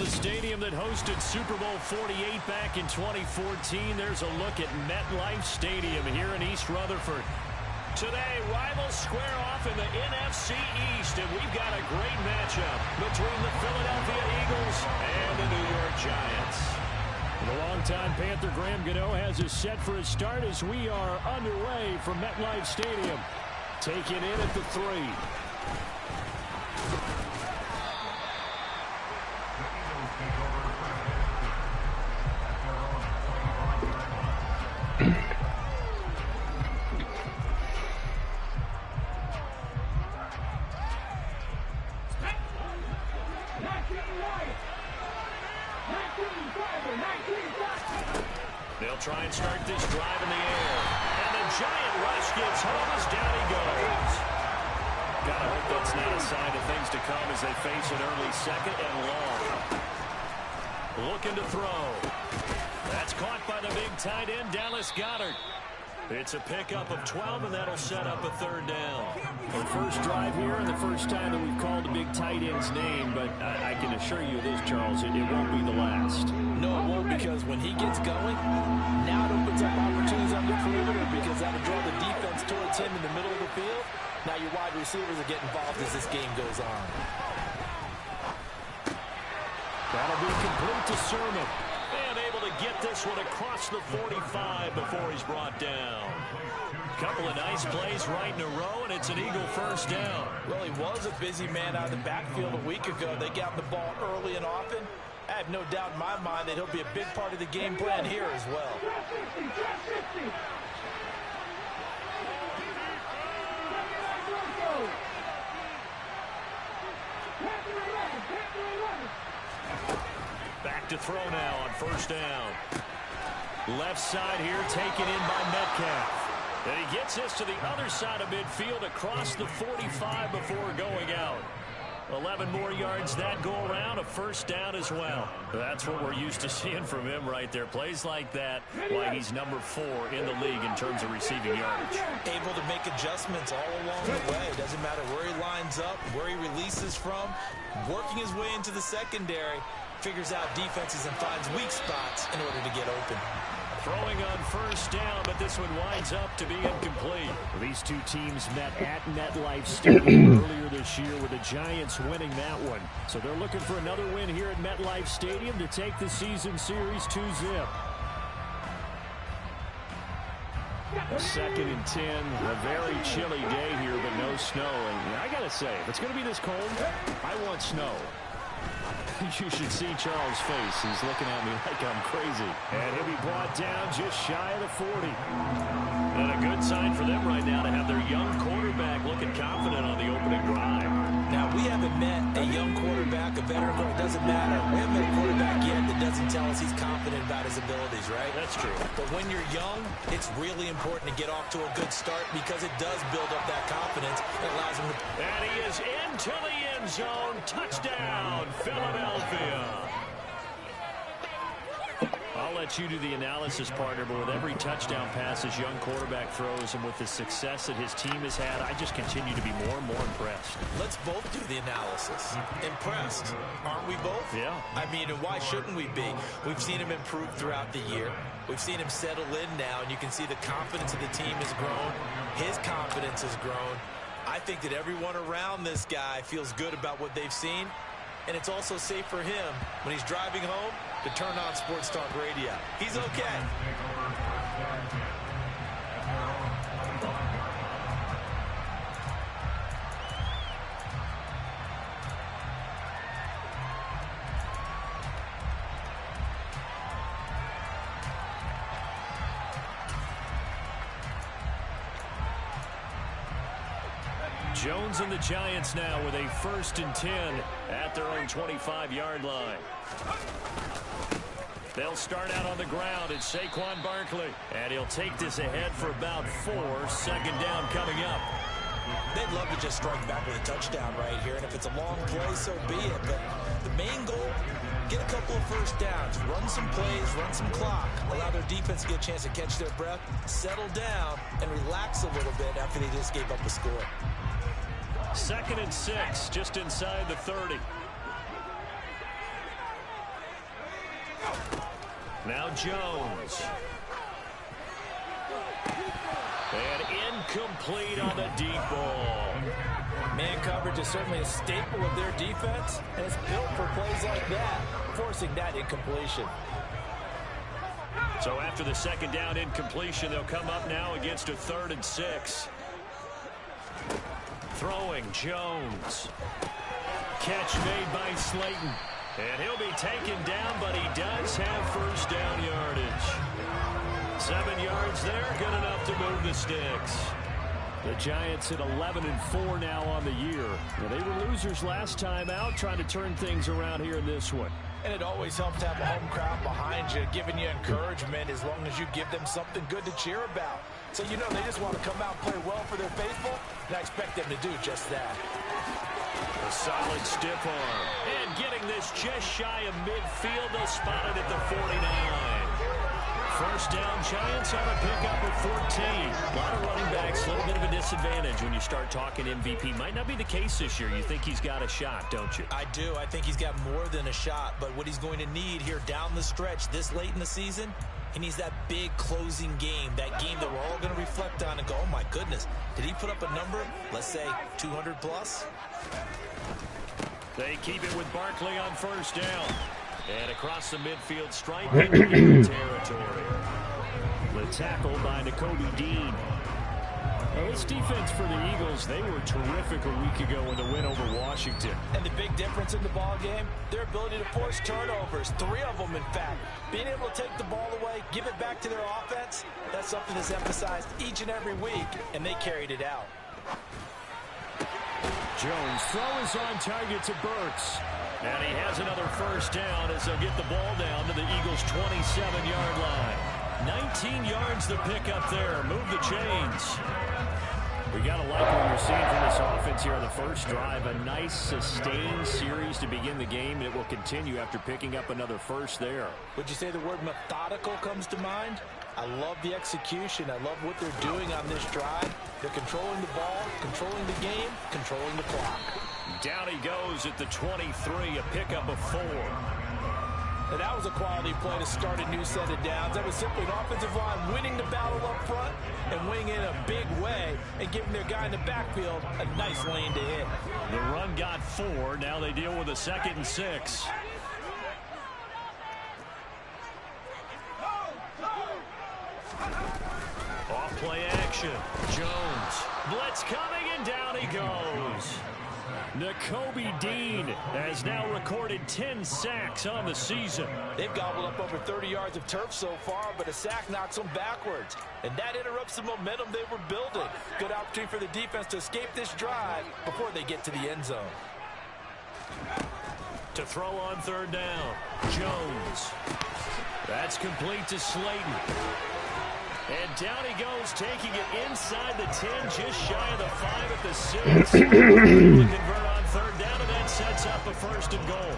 the stadium that hosted Super Bowl 48 back in 2014. There's a look at MetLife Stadium here in East Rutherford. Today, rivals square off in the NFC East, and we've got a great matchup between the Philadelphia Eagles and the New York Giants. The longtime Panther Graham Gano has us set for a start as we are underway from MetLife Stadium. Taking in at the 3. They'll try and start this drive in the air. And the giant rush gets home as down he goes. Gotta hope that's not a sign of things to come as they face an early second and long. Looking to throw. That's caught by the big tight end, Dallas Goedert. It's a pickup of 12, and that'll set up a 3rd down. The first drive here and the first time that we've called the big tight end's name, but I can assure you this, Charles, it won't be the last. No, it won't, because when he gets going, now it opens up opportunities on the perimeter because that would draw the defense towards him in the middle of the field. Now your wide receivers are getting involved as this game goes on. That'll be complete to Sermon. And able to get this one across the 45 before he's brought down. Couple of nice plays right in a row, and it's an Eagle 1st down. Well, he was a busy man out of the backfield a week ago. They got the ball early and often. I have no doubt in my mind that he'll be a big part of the game plan here as well. Back to throw now on 1st down. Left side here taken in by Metcalf. And he gets this to the other side of midfield across the 45 before going out. 11 more yards that go around, a 1st down as well. That's what we're used to seeing from him right there. Plays like that, why he's number 4 in the league in terms of receiving yardage. Able to make adjustments all along the way. Doesn't matter where he lines up, where he releases from. Working his way into the secondary. Figures out defenses and finds weak spots in order to get open. Throwing on 1st down, but this one winds up to be incomplete. These two teams met at MetLife Stadium earlier this year with the Giants winning that one. So they're looking for another win here at MetLife Stadium to take the season series 2-zip. 2nd and 10, a very chilly day here, but no snow. And I gotta say, if it's gonna be this cold, I want snow. You should see Charles' face. He's looking at me like I'm crazy. And he'll be brought down just shy of the 40. And a good sign for them right now to have their young quarterback looking confident on the opening drive. Now, we haven't met a young quarterback, a veteran quarterback. It doesn't matter. We haven't met a quarterback yet that doesn't tell us he's confident about his abilities, right? That's true. But when you're young, it's really important to get off to a good start because it does build up that confidence. It allows him to... And he is into the end zone. Touchdown, Philadelphia. I'll let you do the analysis, partner, but with every touchdown pass his young quarterback throws and with the success that his team has had, I just continue to be more and more impressed. Let's both do the analysis. Impressed, aren't we both? Yeah. I mean, and why shouldn't we be? We've seen him improve throughout the year. We've seen him settle in now, and you can see the confidence of the team has grown. His confidence has grown. I think that everyone around this guy feels good about what they've seen, and it's also safe for him when he's driving home to turn on Sports Talk Radio. He's okay. Jones and the Giants now with a 1st and 10 at their own 25-yard line. They'll start out on the ground. It's Saquon Barkley. And he'll take this ahead for about 4. 2nd down coming up. They'd love to just strike back with a touchdown right here. And if it's a long play, so be it. But the main goal, get a couple of 1st downs. Run some plays, run some clock. Allow their defense to get a chance to catch their breath, settle down, and relax a little bit after they just gave up a score. 2nd and 6, just inside the 30. Now Jones. And incomplete on the deep ball. Man coverage is certainly a staple of their defense, and it's built for plays like that, forcing that incompletion. So after the second down incompletion, they'll come up now against a 3rd and 6. Throwing Jones. Catch made by Slayton. And he'll be taken down, but he does have first down yardage. 7 yards there, good enough to move the sticks. The Giants at 11-4 now on the year. Well, they were losers last time out, trying to turn things around here in this one. And it always helps to have a home crowd behind you, giving you encouragement as long as you give them something good to cheer about. So you know they just want to come out and play well for their faithful, and I expect them to do just that. A solid stiff arm. And getting this just shy of midfield, they'll spot it at the 49. First down, Giants on a pickup of 14. A lot of running backs, a little bit of a disadvantage when you start talking MVP. Might not be the case this year. You think he's got a shot, don't you? I do. I think he's got more than a shot. But what he's going to need here down the stretch this late in the season, he needs that big closing game, that game that we're all going to reflect on and go, oh, my goodness, did he put up a number, let's say, 200 plus? They keep it with Barkley on first down. And across the midfield stripe into territory. The tackle by Nakobe Dean. Well, this defense for the Eagles, they were terrific a week ago in the win over Washington. And the big difference in the ball game, their ability to force turnovers, 3 of them in fact. Being able to take the ball away, give it back to their offense, that's something that's emphasized each and every week, and they carried it out. Jones' throw is on target to Burks. And he has another first down as they'll get the ball down to the Eagles' 27-yard line. 19 yards to pick up there. Move the chains. We got to like what you're seeing from this offense here on the first drive. A nice, sustained series to begin the game, and it will continue after picking up another first there. Would you say the word methodical comes to mind? I love the execution. I love what they're doing on this drive. They're controlling the ball, controlling the game, controlling the clock. Down he goes at the 23, a pickup of 4. And that was a quality play to start a new set of downs. That was simply an offensive line winning the battle up front and winning in a big way and giving their guy in the backfield a nice lane to hit. The run got 4. Now they deal with a 2nd and 6. Off play action. Jones. Blitz coming, and down he goes. Nakobe Dean has now recorded 10 sacks on the season. They've gobbled up over 30 yards of turf so far, but a sack knocks them backwards. And that interrupts the momentum they were building. Good opportunity for the defense to escape this drive before they get to the end zone. To throw on 3rd down, Jones. That's complete to Slayton. And down he goes, taking it inside the 10, just shy of the 5 at the 6. Convert on 3rd down, and that sets up a 1st and goal.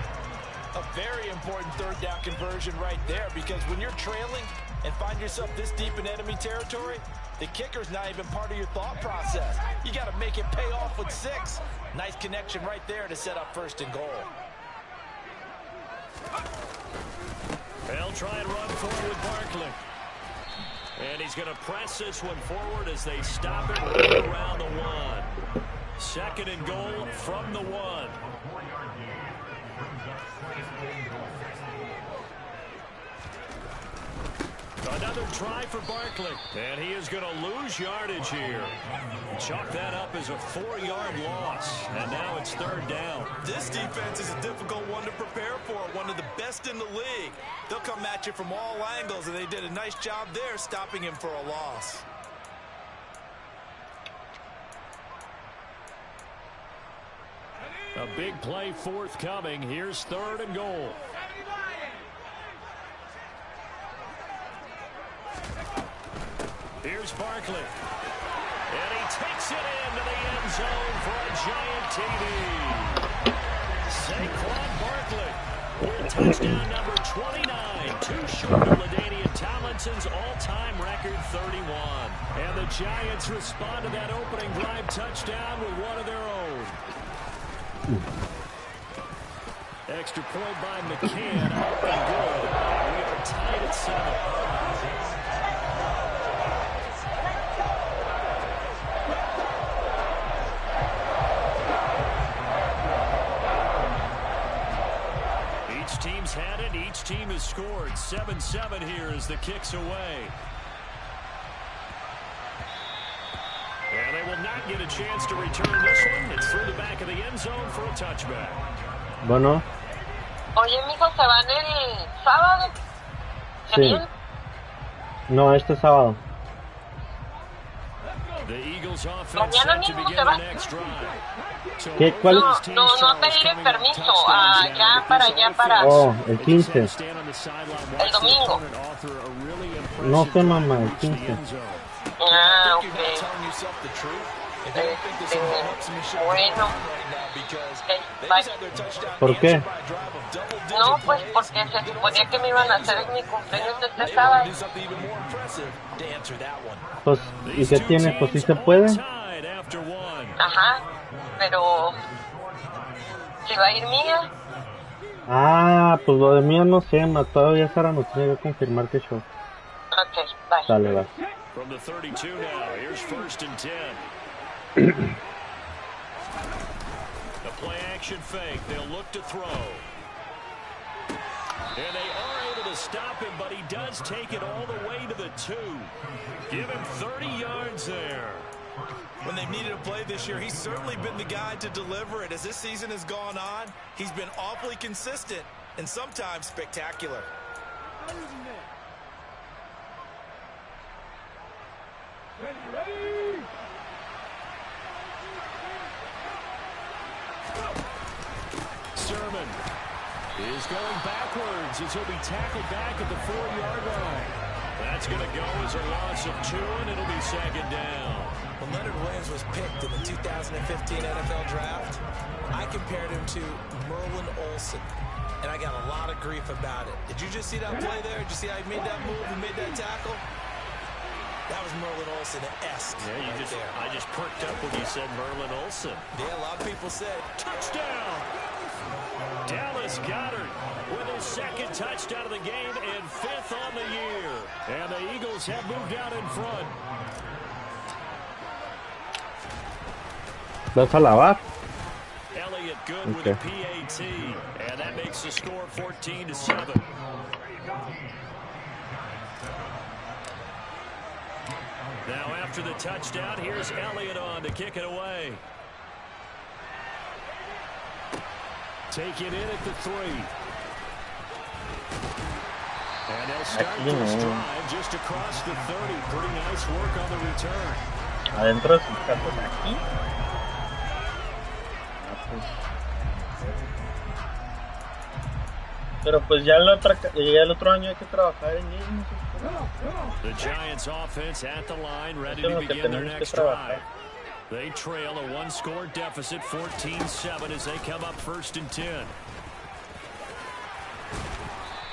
A very important 3rd down conversion right there, because when you're trailing and find yourself this deep in enemy territory, the kicker's not even part of your thought process. You got to make it pay off with 6. Nice connection right there to set up 1st and goal. They'll try and run forward with Barkley. And he's going to press this one forward as they stop it right around the 1. 2nd and goal from the 1. Another try for Barkley. And he is going to lose yardage here. Chalk that up as a 4-yard loss. And now it's 3rd down. This defense is a difficult one to prepare for. One of the best in the league. They'll come at you from all angles, and they did a nice job there stopping him for a loss. A big play forthcoming. Here's 3rd and goal. Here's Barkley. And he takes it into the end zone for a Giant TD. Saquon Barkley with touchdown number 29. Too short of LaDainian Tomlinson's all-time record 31. And the Giants respond to that opening drive touchdown with one of their own. Extra point by McCann, up and good. We are tied at 7. Each team's had it. Each team has scored. 7-7 here as the kick's away. And they will not get a chance to return this one. It's through the back of the end zone for a touchback. Bueno. Oye, mijo, ¿se van el sábado? ¿Qué Sí. bien? No, este sábado. The Eagles offense Mañana set to mismo begin se va. the next drive. So ¿Qué? both ¿Cuál? these teams, No Charles, pediré coming up permiso touchdowns allá now, but para this allá para Oh, el They just had 15. to stand on the sideline, el watch their domingo. opponent author a really impressive No sé, drive mamá, el to reach the 15. end zone. Ah, You're not ok. telling yourself the truth. If you don't think there's some marksmanship going Bueno. on right now because they Bye. just had their touchdown ¿Por qué? answered by a drive of double-digit No, pues plays. porque se suponía que me iban a hacer mi cumpleaños They este wanted sábado. to do something even more impressive to answer that one. Pues, ¿y These qué two tiene? Pues sí teams se all puede. tied after one. Ajá, pero si va a ir Mía, Ah, pues lo de mí no sé, ma. Todavía Sara nos tiene que confirmar que show. ok, bye. Dale, va. From the 32 now, here's 1st and 10. The play action fake. They'll look to throw. And they are able to stop him, but he does take it all the way to the 2. Give him 30 yards there. When they've needed a play this year, he's certainly been the guy to deliver it. As this season has gone on, he's been awfully consistent and sometimes spectacular. Sermon is going backwards as he'll be tackled back at the 4-yard line. That's going to go as a loss of 2, and it'll be 2nd down. When Leonard Williams was picked in the 2015 NFL Draft, I compared him to Merlin Olsen, and I got a lot of grief about it. Did you just see that play there? Did you see how he made that move and made that tackle? That was Merlin Olsen-esque. Yeah, I just perked up when you said Merlin Olsen. Yeah, a lot of people said, Touchdown! Dallas Goedert with his 2nd touchdown of the game and 5th on the year. And the Eagles have moved out in front. ¿Vas a lavar? Elliott good with a PAT. And that makes the score 14-7. Now after the touchdown, here's Elliott on to kick it away. Take it in at the 3. And they'll start this drive just across the 30. Pretty nice work on the return. Adentro de sus casas aquí. Pero pues ya el otro año hay que trabajar en ellos. The Giants offense at the line, ready to begin their next drive. They trail a 1-score deficit, 14-7 as they come up 1st and 10.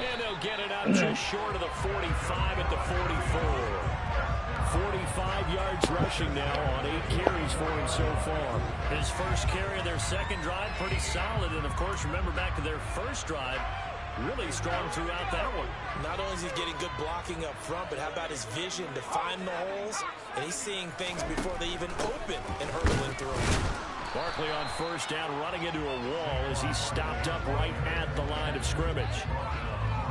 And they'll get it out just short of the 45 at the 44. 45 yards rushing now on 8 carries for him so far. His first carry of their 2nd drive, pretty solid. And, of course, remember back to their first drive, really strong throughout that one. not only is he getting good blocking up front, but how about his vision to find the holes? And he's seeing things before they even open and hurtling through. Barkley on 1st down, running into a wall as he stopped up right at the line of scrimmage.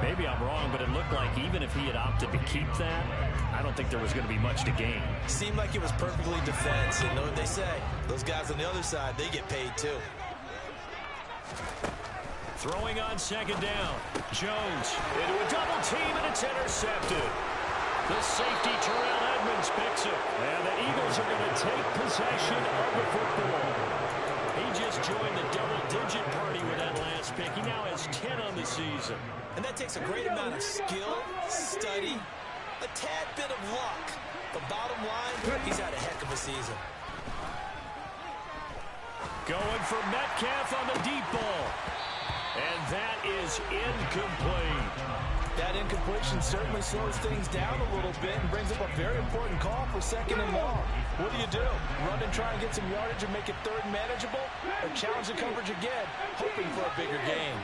Maybe I'm wrong, but it looked like even if he had opted to keep that, I don't think there was going to be much to gain. Seemed like it was perfectly defense. And know what they say? Those guys on the other side, they get paid too. Throwing on 2nd down. Jones into a double team, and it's intercepted. The safety, Terrell Edmonds, picks it. And the Eagles are going to take possession of the football. He just joined the double-digit party with that last pick. He now has 10 on the season. And that takes a great amount of skill, study, a tad bit of luck. The bottom line, he's had a heck of a season. Going for Metcalf on the deep ball. And that is incomplete. That incompletion certainly slows things down a little bit and brings up a very important call for 2nd and long. What do? Run and try and get some yardage and make it 3rd manageable? Or challenge the coverage again, hoping for a bigger gain?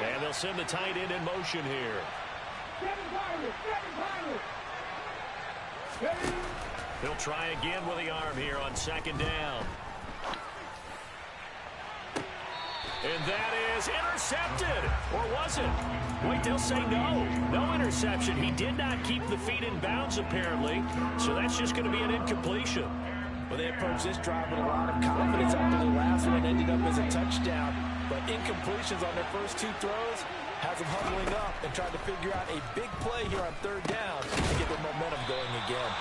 And they'll send the tight end in motion here. He'll try again with the arm here on second down. And that is intercepted. Or was it? Wait, they'll say no. No interception. He did not keep the feet in bounds, apparently. So that's just going to be an incompletion. Well, they approached this drive with a lot of confidence after the last one. It ended up as a touchdown. But incompletions on their first two throws has them huddling up and trying to figure out a big play here on third down to get their momentum going again.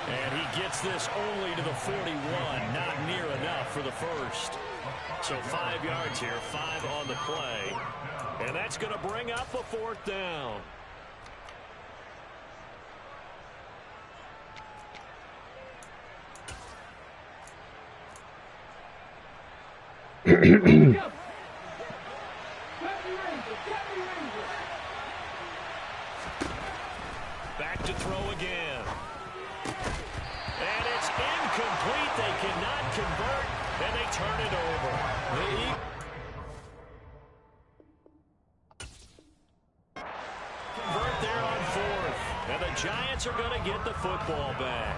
And he gets this only to the 41. Not near enough for the first. So 5 yards here, 5 on the play. And that's going to bring up a fourth down. Back to throw again. And it's incomplete. They cannot convert, and they turn it over. Convert there on fourth. And the Giants are going to get the football back.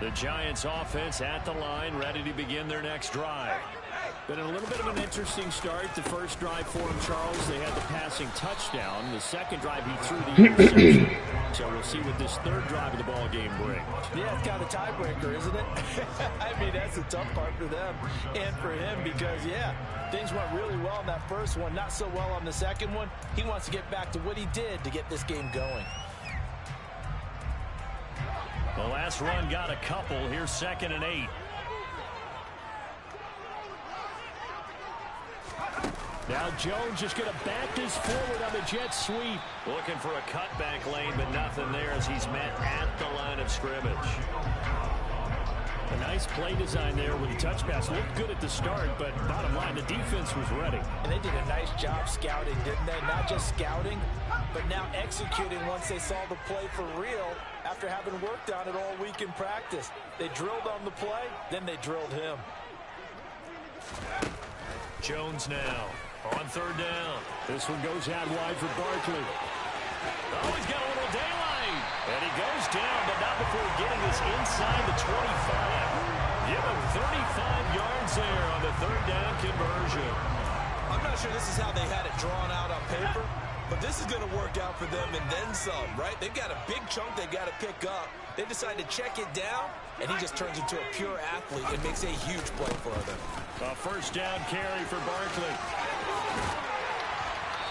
The Giants offense at the line, ready to begin their next drive. Been a little bit of an interesting start. The first drive for him, Charles, they had the passing touchdown. The second drive, he threw the interception. So we'll see what this third drive of the ball game brings. Yeah, it's kind of a tiebreaker, isn't it? I mean, that's the tough part for them and for him because, yeah, things went really well in that first one, not so well on the second one. He wants to get back to what he did to get this game going. The last run got a couple. Here's 2nd and 8. Now Jones just going to back this forward on the jet sweep. Looking for a cutback lane, but nothing there as he's met at the line of scrimmage. A nice play design there with the touch pass. Looked good at the start, but bottom line, the defense was ready. And they did a nice job scouting, didn't they? Not just scouting, but now executing once they saw the play for real after having worked on it all week in practice. They drilled on the play, then they drilled him. Jones now on third down. This one goes out wide for Barkley. Oh, he's got a little daylight. And he goes down, but not before getting this inside the 25. Give him 35 yards there on the third down conversion. I'm not sure this is how they had it drawn out on paper, but this is going to work out for them and then some, right? They've got a big chunk they've got to pick up. They decide to check it down, and he just turns into a pure athlete and makes a huge play for them. A first down carry for Barkley.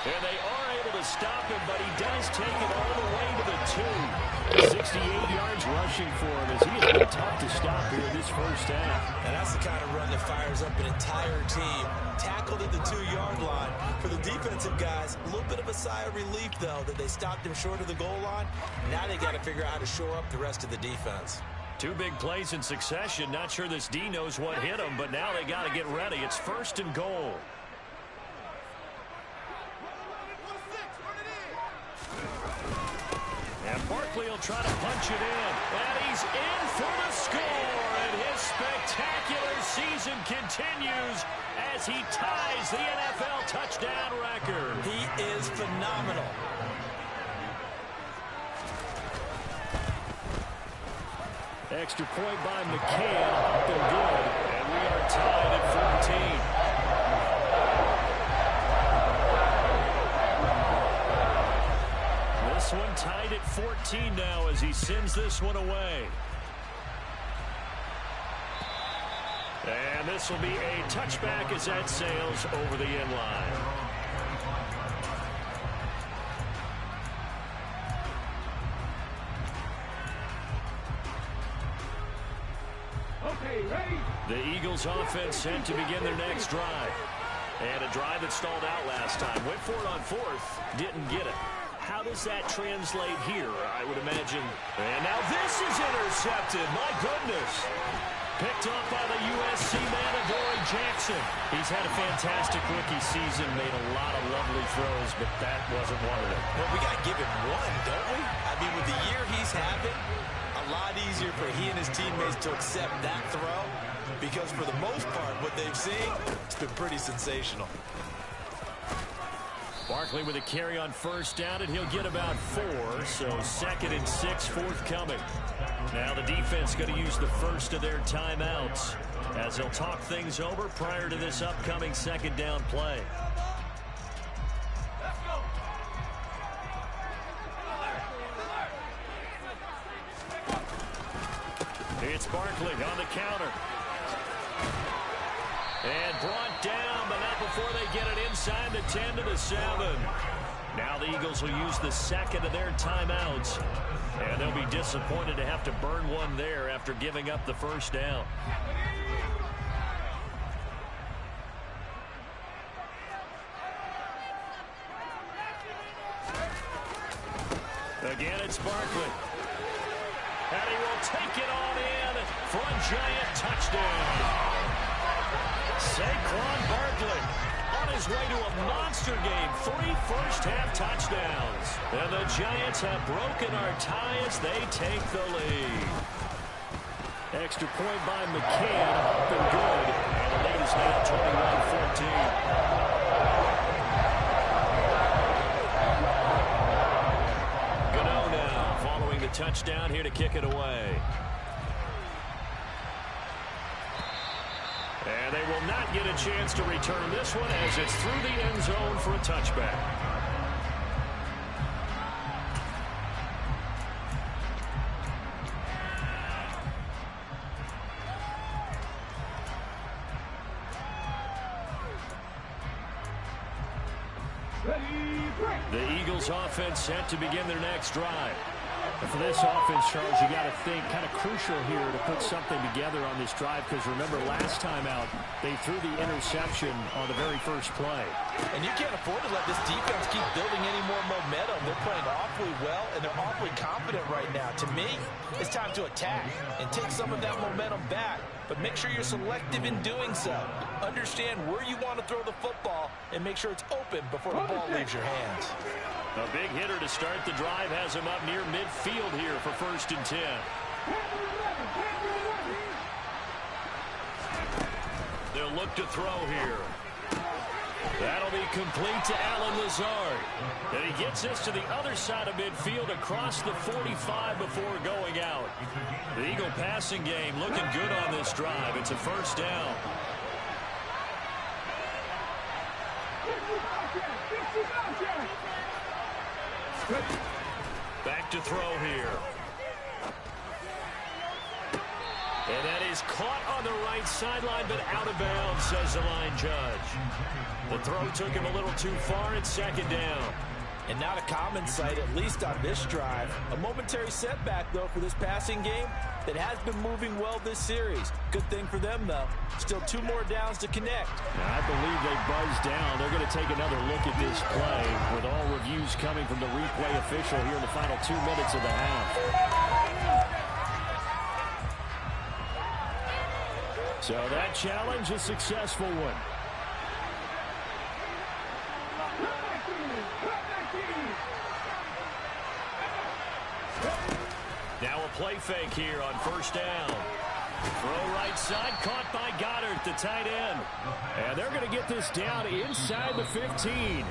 And they are able to stop him, but he does take it all the way to the 2. 68 yards rushing for him as he has been tough to stop here in this first half. And that's the kind of run that fires up an entire team. Tackled at the 2-yard line. For the defensive guys, a little bit of a sigh of relief, though, that they stopped him short of the goal line. Now they got to figure out how to shore up the rest of the defense. 2 big plays in succession. Not sure this D knows what hit him, but now they got to get ready. It's 1st and goal. And Barkley will try to punch it in. And he's in for the score. And his spectacular season continues as he ties the NFL touchdown record. He is phenomenal. Extra point by McCann, up and good. And we are tied at 14. This one tied at 14 now as he sends this one away. And this will be a touchback as that sails over the end line. The Eagles offense set to begin their next drive. And a drive that stalled out last time. Went for it on 4th. Didn't get it. How does that translate here, I would imagine? And now this is intercepted. My goodness. Picked off by the USC man, Adoree Jackson. He's had a fantastic rookie season, made a lot of lovely throws, but that wasn't one of them. Well, we got to give him one, don't we? I mean, with the year he's having, a lot easier for he and his teammates to accept that throw, because for the most part, what they've seen, it's been pretty sensational. Barkley with a carry on first down, and he'll get about 4, so 2nd and 6 forthcoming. Now the defense going to use the first of their timeouts as they'll talk things over prior to this upcoming 2nd down play. It's Barkley on the counter. And brought down, but not before they get it inside the 10 to the 7. Now the Eagles will use the 2nd of their timeouts. And they'll be disappointed to have to burn one there after giving up the first down. Again, it's Barkley. And he will take it on in for a giant touchdown. Saquon Barkley on his way to a monster game. 3 first-half touchdowns. And the Giants have broken our tie as they take the lead. Extra point by McCann, up and good. And the lead is now 21-14. Gano now following the touchdown here to kick it away. And they will not get a chance to return this one as it's through the end zone for a touchback. The Eagles offense set to begin their next drive. And for this offense, Charles, you got to think kind of crucial here to put something together on this drive, because remember last time out they threw the interception on the very first play. And you can't afford to let this defense keep building any more momentum. They're playing awfully well, and they're awfully confident right now. To me, it's time to attack and take some of that momentum back, but make sure you're selective in doing so. Understand where you want to throw the football and make sure it's open before the ball leaves your hands. A big hitter to start the drive has him up near midfield here for 1st and 10. They'll look to throw here. That'll be complete to Allen Lazard. And he gets this to the other side of midfield across the 45 before going out. The Eagle passing game looking good on this drive. It's a first down. Back to throw here. And that is caught on the right sideline, but out of bounds, says the line judge. The throw took him a little too far. It's 2nd down. And not a common sight, at least on this drive. A momentary setback, though, for this passing game that has been moving well this series. Good thing for them, though. Still 2 more downs to connect. Now, I believe they buzzed down. They're going to take another look at this play, with all reviews coming from the replay official here in the final 2 minutes of the half. So that challenge, a successful one. Now a play fake here on 1st down. Throw right side, caught by Goddard, the tight end. And they're going to get this down inside the 15.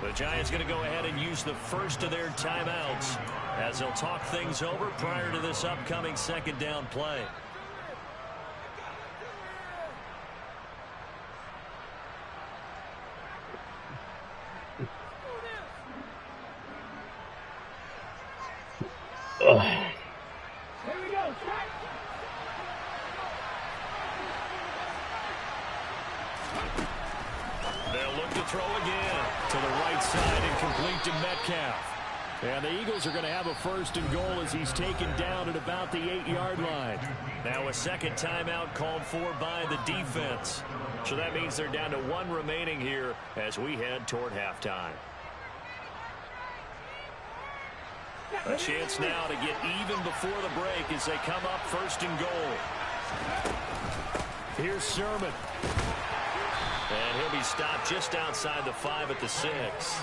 The Giants going to go ahead and use the first of their timeouts as they'll talk things over prior to this upcoming 2nd down play. They'll look to throw again to the right side and complete to Metcalf. And the Eagles are going to have a 1st and goal as he's taken down at about the 8-yard line. Now a 2nd timeout called for by the defense. So that means they're down to 1 remaining here as we head toward halftime. A chance now to get even before the break as they come up 1st and goal. Here's Sermon. And he'll be stopped just outside the 5 at the 6.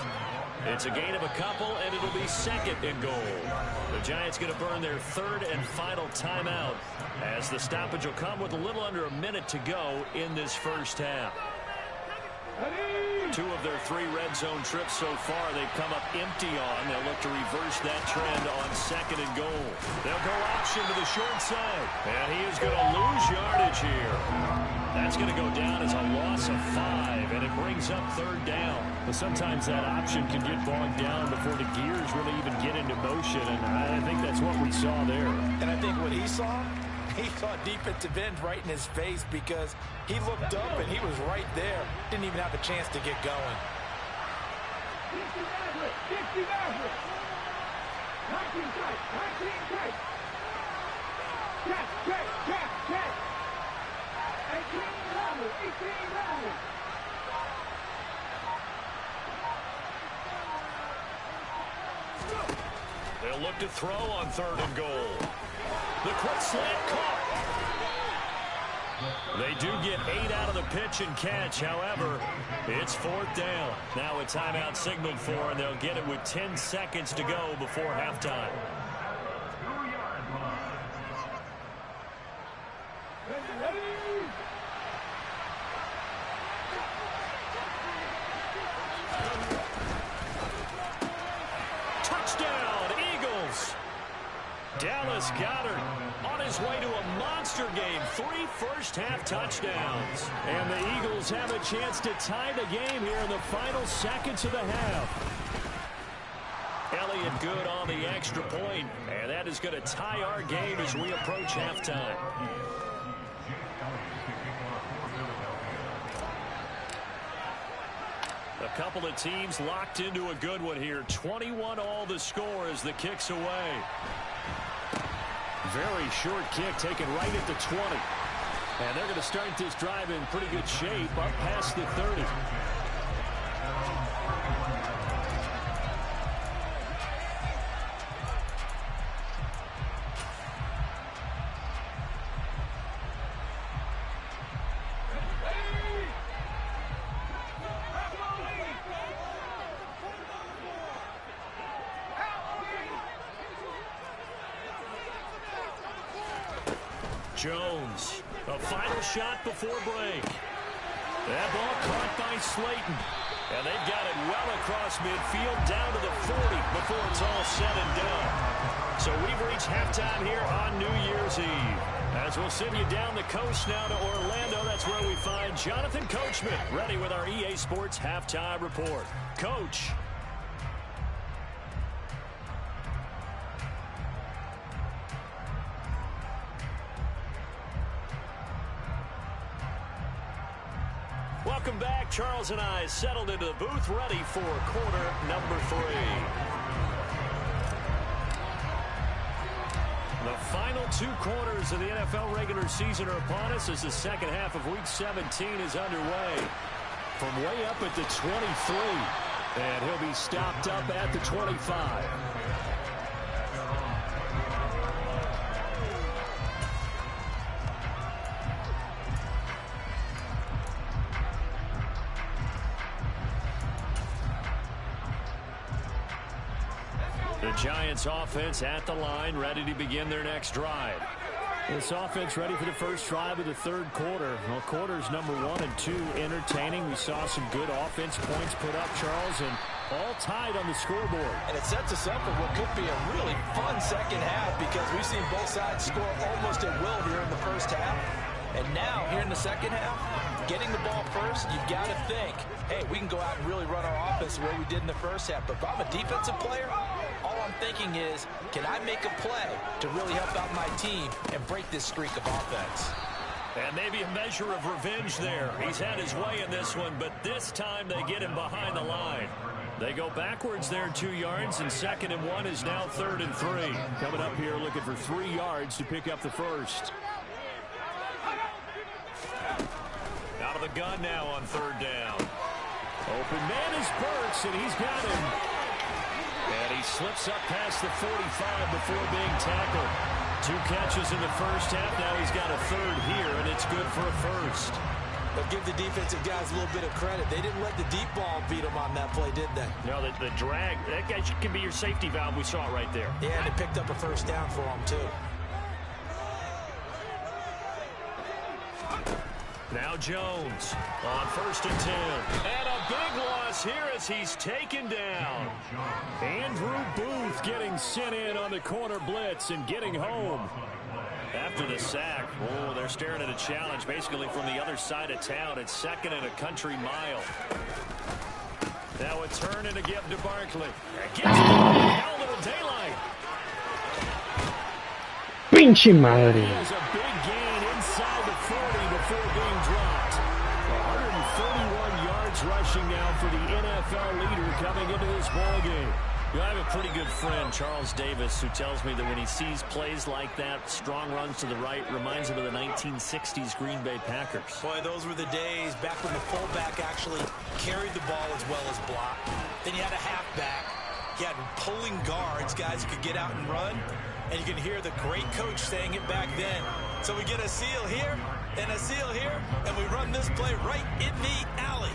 It's a gain of a couple, and it'll be 2nd and goal. The Giants going to burn their 3rd and final timeout as the stoppage will come with a little under a minute to go in this first half. 2 of their 3 red zone trips so far they've come up empty on. They'll look to reverse that trend on 2nd and goal. They'll go option to the short side. And he is going to lose yardage here. That's going to go down as a loss of 5, and it brings up 3rd down. But sometimes that option can get bogged down before the gears really even get into motion, and I think that's what we saw there. And I think what he saw defensive end right in his face because he looked up and he was right there. Didn't even have a chance to get going. They'll look to throw on 3rd and goal. The quick slant caught. They do get 8 out of the pitch and catch. However, it's 4th down. Now a timeout signaled for, and they'll get it with 10 seconds to go before halftime. Touchdown, Eagles! Dallas Goedert on his way to a monster game. 3 first-half touchdowns. And the Eagles have a chance to tie the game here in the final seconds of the half. Elliott good on the extra point, and that is going to tie our game as we approach halftime. A couple of teams locked into a good one here. 21-all the score as the kick's away. Very short kick taken right at the 20. And they're going to start this drive in pretty good shape up past the 30. Jones, a final shot before break. That ball caught by Slayton. And they've got it well across midfield down to the 40 before it's all said and done. So we've reached halftime here on New Year's Eve. As we'll send you down the coast now to Orlando, that's where we find Jonathan Coachman ready with our EA Sports Halftime Report. Coach. Welcome back. Charles and I settled into the booth ready for quarter number 3. The final 2 quarters of the NFL regular season are upon us as the second half of Week 17 is underway. From way up at the 23, and he'll be stopped up at the 25. The Giants offense at the line, ready to begin their next drive. This offense ready for the first drive of the 3rd quarter. Well, quarters number 1 and 2 entertaining. We saw some good offense points put up, Charles, and all tied on the scoreboard. And it sets us up for what could be a really fun second half because we've seen both sides score almost at will here in the first half. And now, here in the second half, getting the ball first, you've got to think, hey, we can go out and really run our offense the way we did in the first half. But if I'm a defensive player, all I'm thinking is, can I make a play to really help out my team and break this streak of offense? And maybe a measure of revenge there. He's had his way in this one, but this time they get him behind the line. They go backwards there 2 yards, and 2nd and 1 is now 3rd and 3. Coming up here looking for 3 yards to pick up the first. Out of the gun now on 3rd down. Open man is Burks, and he's got him. And he slips up past the 45 before being tackled. 2 catches in the first half. Now he's got a third here, and it's good for a first. But give the defensive guys a little bit of credit. They didn't let the deep ball beat them on that play, did they? No, the drag, that guy can be your safety valve. We saw it right there. Yeah, and they picked up a first down for him, too. Now Jones on 1st and 10. And a big loss here as he's taken down. Andrew Booth getting sent in on the corner blitz and getting home. After the sack, oh, they're staring at a challenge basically from the other side of town. It's 2nd and a country mile. Now a turn and a give to Barkley. Gets a little daylight. Pinche madre. He has a big gain inside the 40 before being dropped. 141 yards rushing now for the NFL leader coming into this ball game. I have a pretty good friend, Charles Davis, who tells me that when he sees plays like that, strong runs to the right, reminds him of the 1960s Green Bay Packers. Boy, those were the days back when the fullback actually carried the ball as well as blocked. Then you had a halfback. You had pulling guards, guys who could get out and run. And you can hear the great coach saying it back then. So we get a seal here and a seal here, and we run this play right in the alley.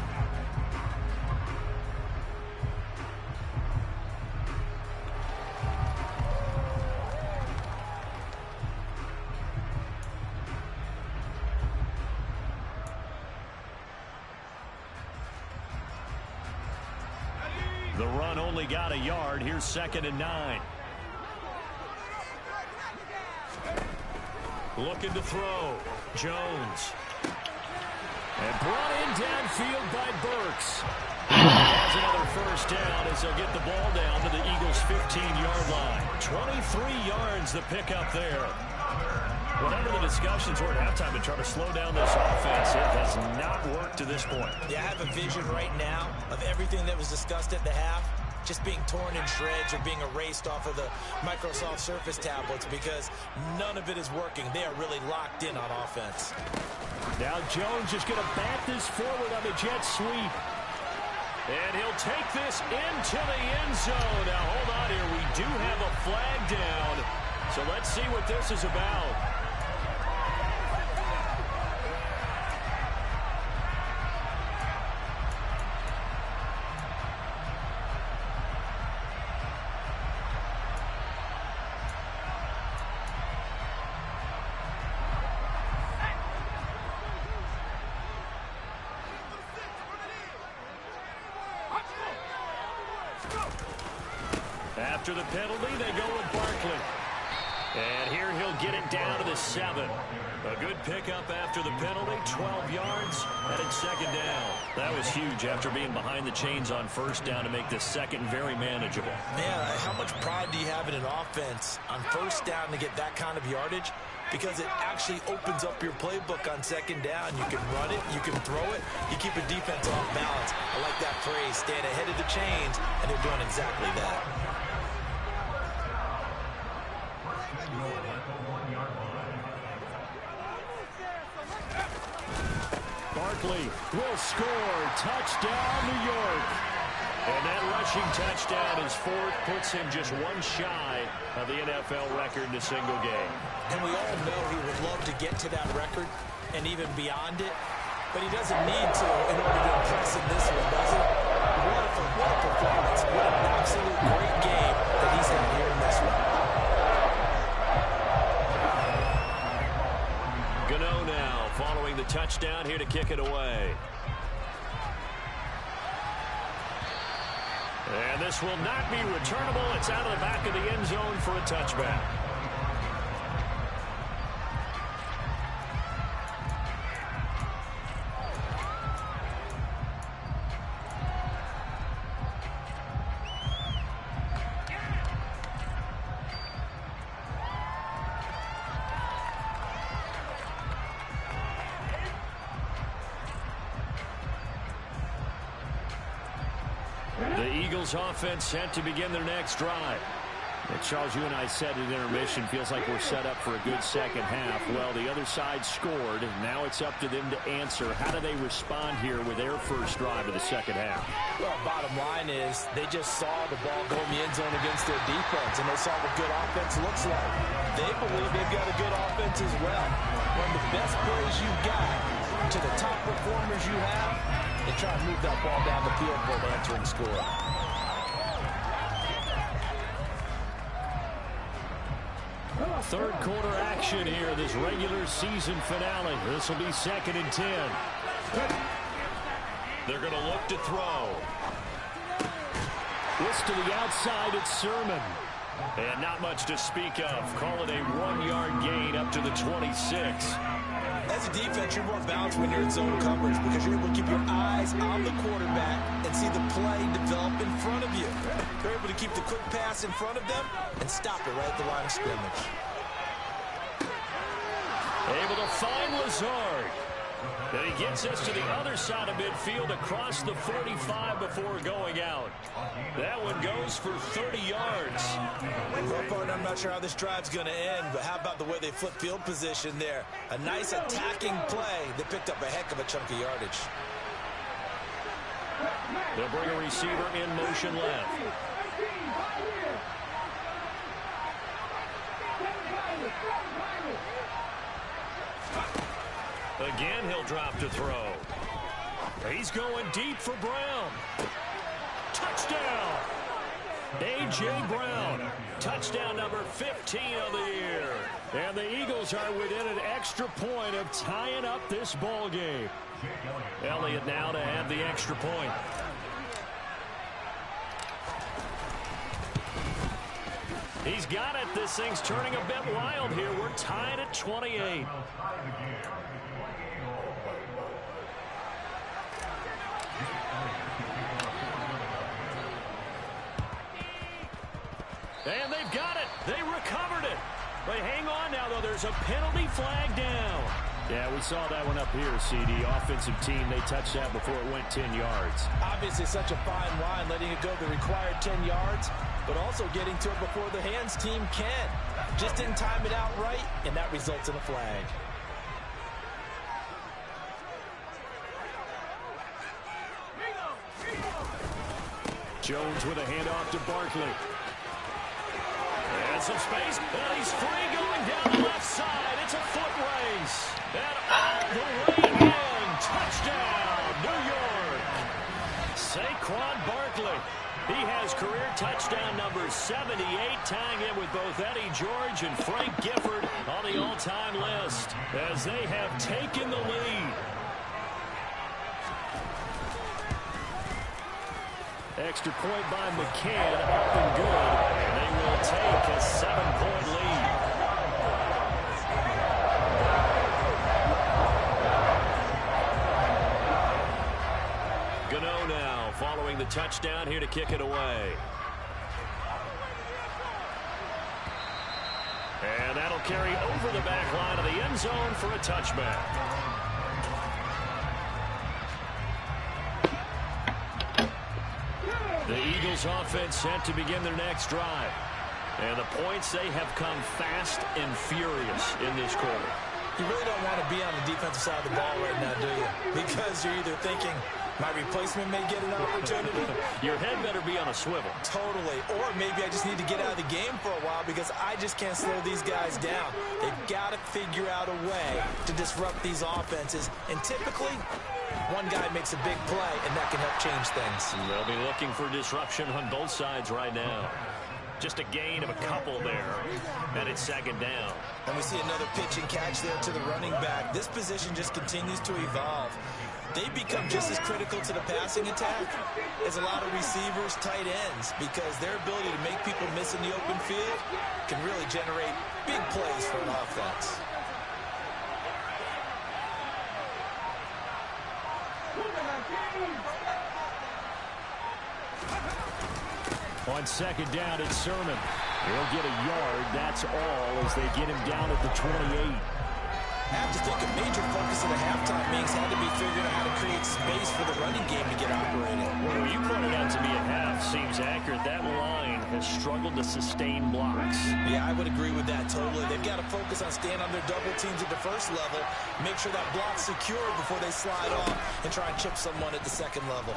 The run only got a yard. Here's 2nd and 9. Looking to throw. Jones. And brought in downfield by Burks. Has another first down as they'll get the ball down to the Eagles' 15-yard line. 23 yards the pickup there. Whatever the discussions were at halftime to try to slow down this offense, it has not worked to this point. Yeah, I have a vision right now of everything that was discussed at the half just being torn in shreds or being erased off of the Microsoft Surface tablets because none of it is working. They are really locked in on offense. Now Jones is going to bat this forward on the jet sweep. And he'll take this into the end zone. Now hold on here. We do have a flag down. So let's see what this is about. After the penalty, they go with Barkley. And here he'll get it down to the 7. A good pickup after the penalty, 12 yards, and it's 2nd down. That was huge after being behind the chains on 1st down to make this 2nd very manageable. Man, how much pride do you have in an offense on 1st down to get that kind of yardage? Because it actually opens up your playbook on 2nd down. You can run it, you can throw it, you keep a defense off balance. I like that phrase, stand ahead of the chains, and they're doing exactly that. Barkley will score. Touchdown, New York. And that rushing touchdown is 4th, puts him just one shy of the NFL record in a single game. And we all know he would love to get to that record and even beyond it, but he doesn't need to in order to impress in this one, does he? What a performance. What an absolute great game that he's had here in this one. Gano now following the touchdown here to kick it away. And this will not be returnable. It's out of the back of the end zone for a touchback. The Eagles offense set to begin their next drive. And Charles, you and I said at intermission, feels like we're set up for a good second half. Well, the other side scored. Now it's up to them to answer. How do they respond here with their first drive of the second half? Well, bottom line is they just saw the ball go in the end zone against their defense, and they saw what good offense looks like. They believe they've got a good offense as well. One of the best plays you've got to the top performers you have, and try to move that ball down the field for an answering score. Third quarter action here, this regular season finale. This will be 2nd and 10. They're going to look to throw. This to the outside, it's Sermon. And not much to speak of. Call it a 1-yard gain up to the 26. As a defense, you're more balanced when you're in zone coverage because you're able to keep your eyes on the quarterback and see the play develop in front of you. They're able to keep the quick pass in front of them and stop it right at the line of scrimmage. Able to find Lazard. And he gets us to the other side of midfield across the 45 before going out. That one goes for 30 yards. Well, partner, I'm not sure how this drive's going to end, but how about the way they flip field position there? A nice attacking play that picked up a heck of a chunk of yardage. They'll bring a receiver in motion left. Again, he'll drop to throw. He's going deep for Brown. Touchdown! A.J. Brown. Touchdown number 15 of the year. And the Eagles are within an extra point of tying up this ball game. Elliott now to have the extra point. He's got it. This thing's turning a bit wild here. We're tied at 28. And they've got it. They recovered it. But hang on now, though. There's a penalty flag down. Yeah, we saw that one up here, CD. Offensive team, they touched that before it went 10 yards. Obviously, such a fine line, letting it go the required 10 yards, but also getting to it before the hands team can. Just didn't time it out right, and that results in a flag. Jones with a handoff to Barkley. And some space, and he's free going down the left side. It's a foot race. And all the way in. Touchdown, New York. Saquon Barkley. He has career touchdown number 78, tying in with both Eddie George and Frank Gifford on the all-time list as they have taken the lead. Extra point by McCann, up and good. They will take a 7-point lead. Gano now following the touchdown here to kick it away. And that'll carry over the back line of the end zone for a touchback. The Eagles offense set to begin their next drive. And the points, they have come fast and furious in this quarter. You really don't want to be on the defensive side of the ball right now, do you? Because you're either thinking, my replacement may get an opportunity. Your head better be on a swivel. Totally. Or maybe I just need to get out of the game for a while because I just can't slow these guys down. They've got to figure out a way to disrupt these offenses. And typically, one guy makes a big play, and that can help change things. They'll be looking for disruption on both sides right now. Just a gain of a couple there, and it's second down. And we see another pitch and catch there to the running back. This position just continues to evolve. They become just as critical to the passing attack as a lot of receivers, tight ends, because their ability to make people miss in the open field can really generate big plays for an offense. On second down, it's Sermon. He'll get a yard, that's all, as they get him down at the 28. I have to think a major focus at the halftime meetings had to be figuring out how to create space for the running game to get operating. Well, you pointed out to me at half seems accurate. That line has struggled to sustain blocks. Yeah, I would agree with that totally. They've got to focus on staying on their double teams at the first level, make sure that block's secure before they slide off and try and chip someone at the second level.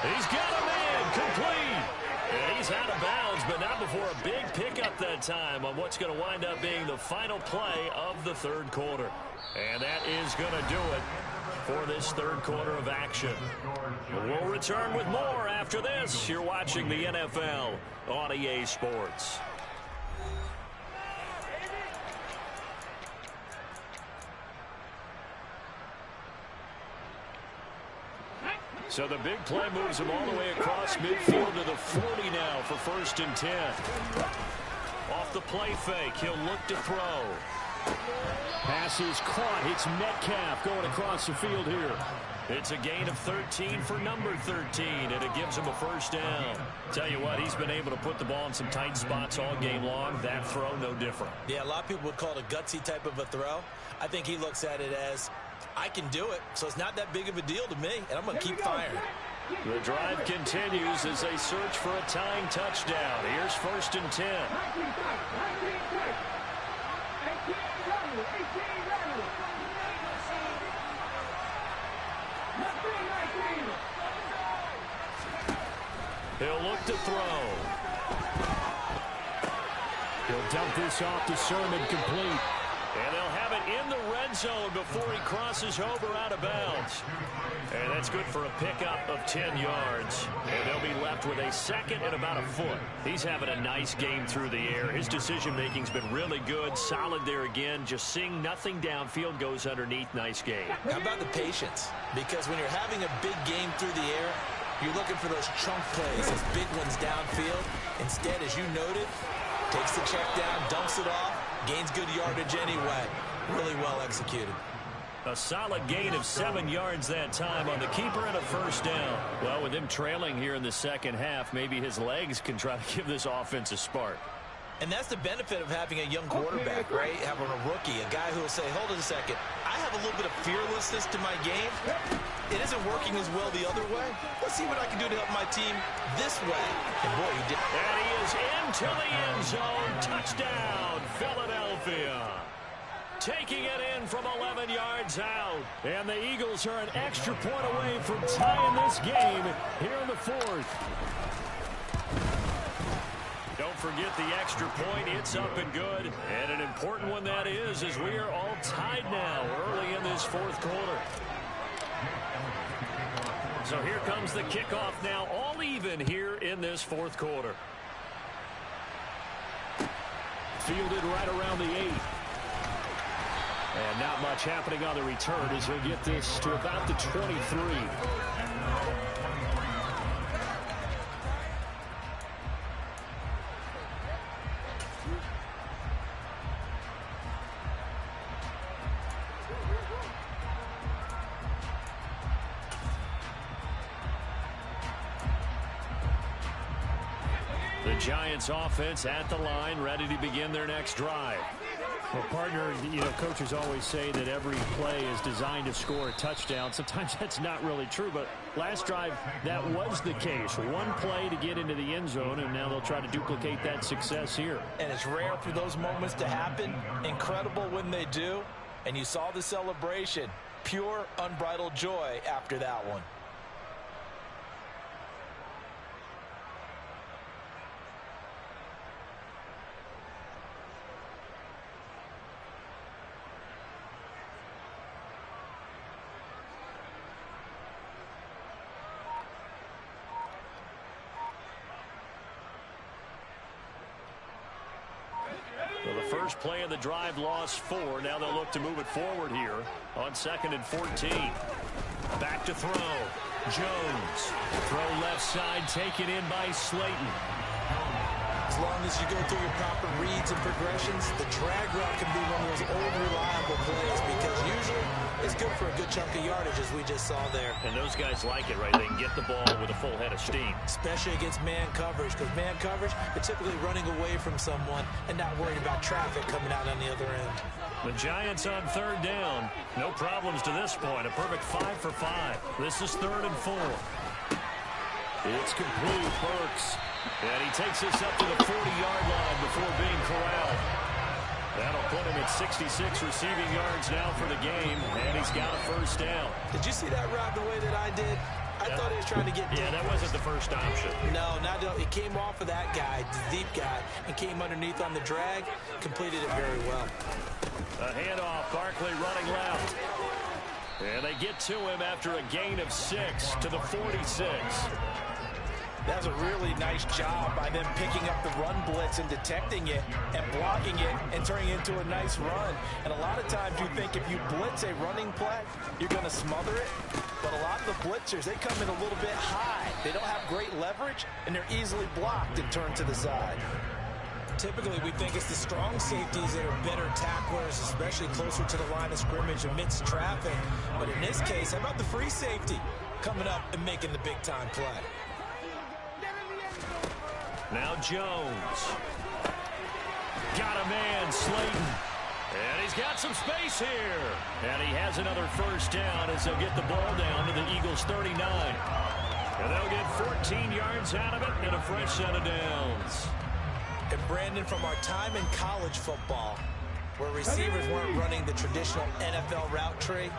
He's got a man complete. And he's out of bounds, but not before a big pickup that time on what's going to wind up being the final play of the third quarter. And that is going to do it for this third quarter of action. We'll return with more after this. You're watching the NFL on EA Sports. So the big play moves him all the way across midfield to the 40 now for 1st and 10. Off the play fake, he'll look to throw. Pass is caught. It's Metcalf going across the field here. It's a gain of 13 for number 13, and it gives him a first down. Tell you what, he's been able to put the ball in some tight spots all game long. That throw, no different. Yeah, a lot of people would call it a gutsy type of a throw. I think he looks at it as, I can do it, so it's not that big of a deal to me, and I'm going to keep firing. The drive continues as they search for a tying touchdown. Here's 1st and 10. He'll look to throw. He'll dump this off to Sermon, complete. And they'll have it in the red zone before he crosses over out of bounds. And that's good for a pickup of 10 yards. And they'll be left with a second and about a foot. He's having a nice game through the air. His decision-making's been really good. Solid there again. Just seeing nothing downfield, goes underneath. Nice game. How about the patience? Because when you're having a big game through the air, you're looking for those chunk plays, those big ones downfield. Instead, as you noted, takes the check down, dumps it off, gains good yardage anyway. Really well executed. A solid gain of 7 yards that time on the keeper and a first down. Well, with him trailing here in the second half, maybe his legs can try to give this offense a spark. And that's the benefit of having a young quarterback, right? Having a rookie, a guy who will say, hold it a second, I have a little bit of fearlessness to my game. It isn't working as well the other way. Let's see what I can do to help my team this way. And boy, he did. And he is into the end zone. Touchdown, Philadelphia. Taking it in from 11 yards out. And the Eagles are an extra point away from tying this game here in the fourth. Don't forget the extra point. It's up and good. And an important one that is, as we are all tied now early in this fourth quarter. So here comes the kickoff now, all even here in this fourth quarter. Fielded right around the 8. And not much happening on the return as he'll get this to about the 23. The Giants offense at the line, ready to begin their next drive. Well, partner, you know, coaches always say that every play is designed to score a touchdown. Sometimes that's not really true, but last drive, that was the case. One play to get into the end zone, and now they'll try to duplicate that success here. And it's rare for those moments to happen. Incredible when they do. And you saw the celebration. Pure, unbridled joy after that one. Well, the first play of the drive lost 4. Now they'll look to move it forward here on 2nd and 14. Back to throw. Jones. Throw left side, taken in by Slayton. As long long as you go through your proper reads and progressions, the drag route can be one of those old reliable plays because usually it's good for a good chunk of yardage, as we just saw there. And those guys like it, right? They can get the ball with a full head of steam. Especially against man coverage, because man coverage, they're typically running away from someone and not worried about traffic coming out on the other end. The Giants on third down. No problems to this point. A perfect 5 for 5. This is 3rd and 4. It's complete. Burks. And he takes us up to the 40-yard line before being corralled. That'll put him at 66 receiving yards now for the game, and he's got a first down. Did you see that route the way that I did? I thought he was trying to get deep. Yeah, that wasn't the first option. No, it came off of that guy, the deep guy, and came underneath on the drag, completed it very well. A handoff, Barkley running left. And they get to him after a gain of 6 to the 46. That's a really nice job by them picking up the run blitz and detecting it and blocking it and turning it into a nice run. And a lot of times you think if you blitz a running play, you're going to smother it. But a lot of the blitzers, they come in a little bit high. They don't have great leverage, and they're easily blocked and turned to the side. Typically, we think it's the strong safeties that are better tacklers, especially closer to the line of scrimmage amidst traffic. But in this case, how about the free safety coming up and making the big-time play? Now Jones. Got a man, Slayton. And he's got some space here. And he has another first down as they'll get the ball down to the Eagles' 39. And they'll get 14 yards out of it and a fresh set of downs. And Brandon, from our time in college football, where receivers weren't running the traditional NFL route tree,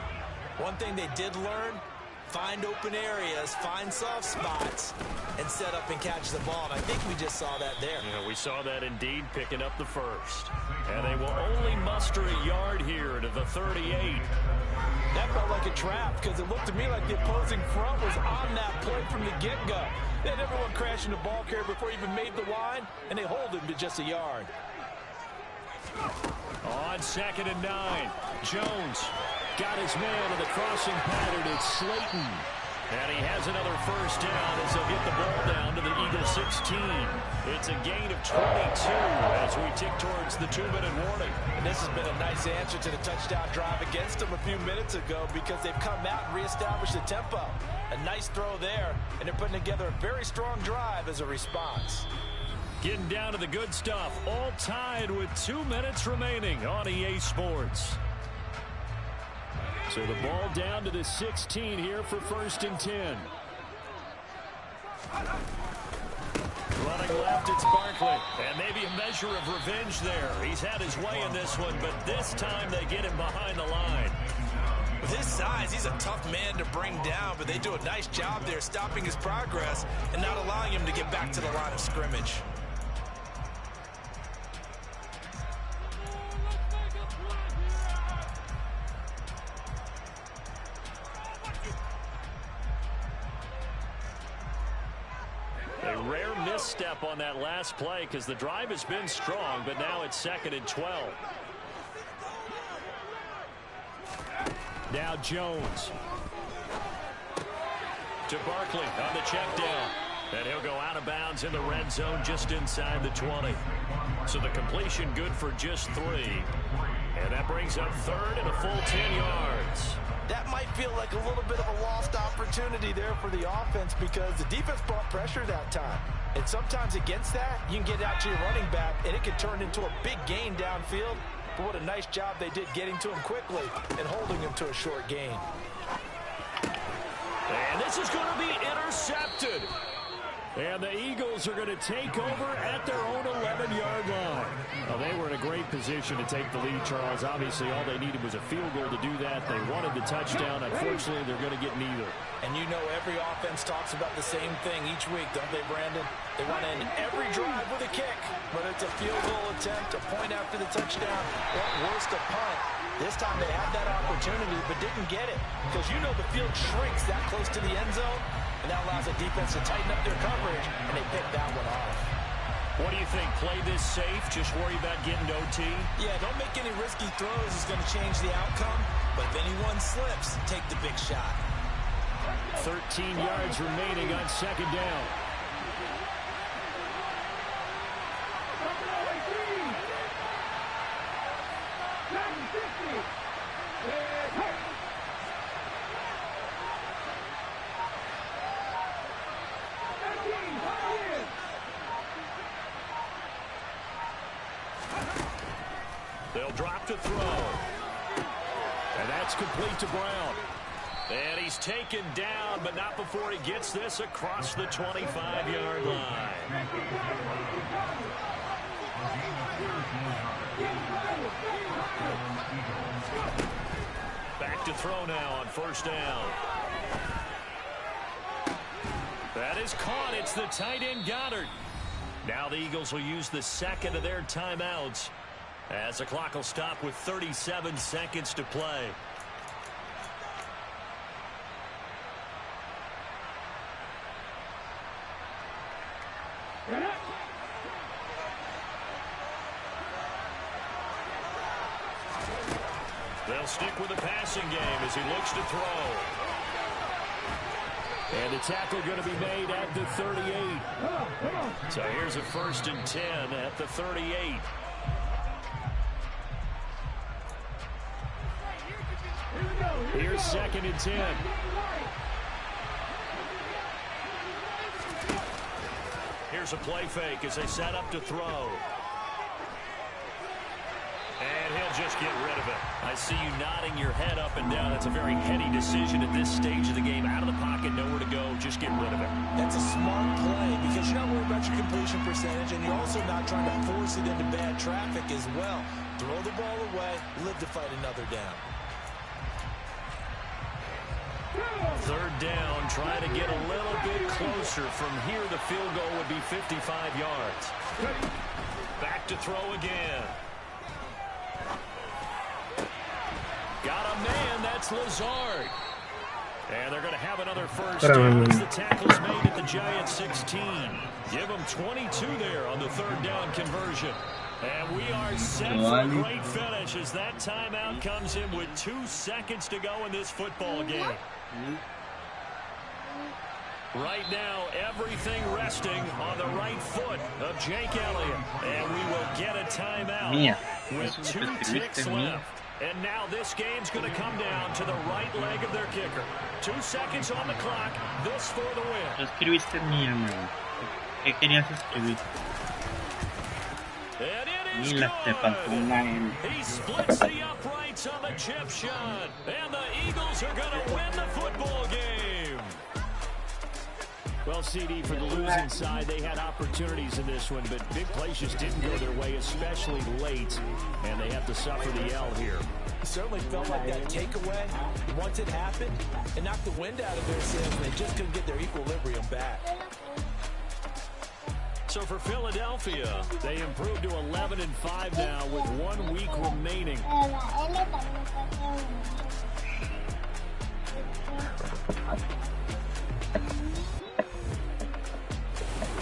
one thing they did learn, find open areas, find soft spots, and set up and catch the ball. And I think we just saw that there. Yeah, we saw that indeed, picking up the first. And they will only muster a yard here to the 38. That felt like a trap because it looked to me like the opposing front was on that play from the get-go. They had everyone crashing the ball carrier before he even made the line, and they hold him to just a yard. On 2nd and 9, Jones got his man in the crossing pattern. It's Slayton. And he has another first down as they'll get the ball down to the Eagles' 16. It's a gain of 22 as we tick towards the 2-minute warning. And this has been a nice answer to the touchdown drive against them a few minutes ago because they've come out and reestablished the tempo. A nice throw there, and they're putting together a very strong drive as a response. Getting down to the good stuff, all tied with 2 minutes remaining on EA Sports. So the ball down to the 16 here for 1st and 10. Running left, it's Barkley. And maybe a measure of revenge there. He's had his way in this one, but this time they get him behind the line. With his size, he's a tough man to bring down, but they do a nice job there stopping his progress and not allowing him to get back to the line of scrimmage. A rare misstep on that last play because the drive has been strong, but now it's 2nd and 12. Now Jones. To Barkley on the check down. And he'll go out of bounds in the red zone just inside the 20. So the completion good for just 3. And that brings up 3rd and a full 10 yards. That might feel like a little bit of a lost opportunity there for the offense because the defense brought pressure that time. And sometimes against that, you can get out to your running back, and it can turn into a big gain downfield. But what a nice job they did getting to him quickly and holding him to a short gain. And this is going to be intercepted. And the Eagles are going to take over at their own 11-yard line. Well, they were in a great position to take the lead, Charles. Obviously, all they needed was a field goal to do that. They wanted the touchdown. Unfortunately, they're going to get neither. And you know every offense talks about the same thing each week, don't they, Brandon? They want to end every drive with a kick, whether it's a field goal attempt, a point after the touchdown, or at worst, a punt. This time they had that opportunity but didn't get it because you know the field shrinks that close to the end zone, and that allows the defense to tighten up their coverage, and they picked that one off. What do you think? Play this safe? Just worry about getting to OT? Yeah, don't make any risky throws. It's going to change the outcome. But if anyone slips, take the big shot. 13 yards remaining on 2nd down. They'll drop to throw. And that's complete to Brown. And he's taken down, but not before he gets this across the 25-yard line. Back to throw now on first down. That is caught. It's the tight end Goddard. Now the Eagles will use the second of their timeouts as the clock will stop with 37 seconds to play. They'll stick with the passing game as he looks to throw. And the tackle going to be made at the 38. So here's a 1st and 10 at the 38. Here's 2nd and 10. Here's a play fake as they set up to throw. And he'll just get rid of it. I see you nodding your head up and down. That's a very heady decision at this stage of the game. Out of the pocket, nowhere to go. Just get rid of it. That's a smart play because you're not worried about your completion percentage, and you're also not trying to force it into bad traffic as well. Throw the ball away, live to fight another down. 3rd down, trying to get a little bit closer. From here, the field goal would be 55 yards. Back to throw again. Got a man, that's Lazard. And they're going to have another first down as the tackle's made at the Giants 16. Give them 22 there on the 3rd down conversion. And we are set for a great finish as that timeout comes in with 2 seconds to go in this football game. Right now, everything resting on the right foot of Jake Elliott. And we will get a timeout with 2 ticks left. And now this game's going to come down to the right leg of their kicker. 2 seconds on the clock. This for the win. Lo escribiste mía, man. ¿Qué querías escribir? And it is Mira, te faltó una M. He splits the uprights on the chip shot. And the Eagles are going to win the football game. Well, CD, for the losing side, they had opportunities in this one, but big plays just didn't go their way, especially late, and they have to suffer the L here. It certainly felt like that takeaway, once it happened, it knocked the wind out of their sails, and they just couldn't get their equilibrium back. So for Philadelphia, they improved to 11-5 now with 1 week remaining.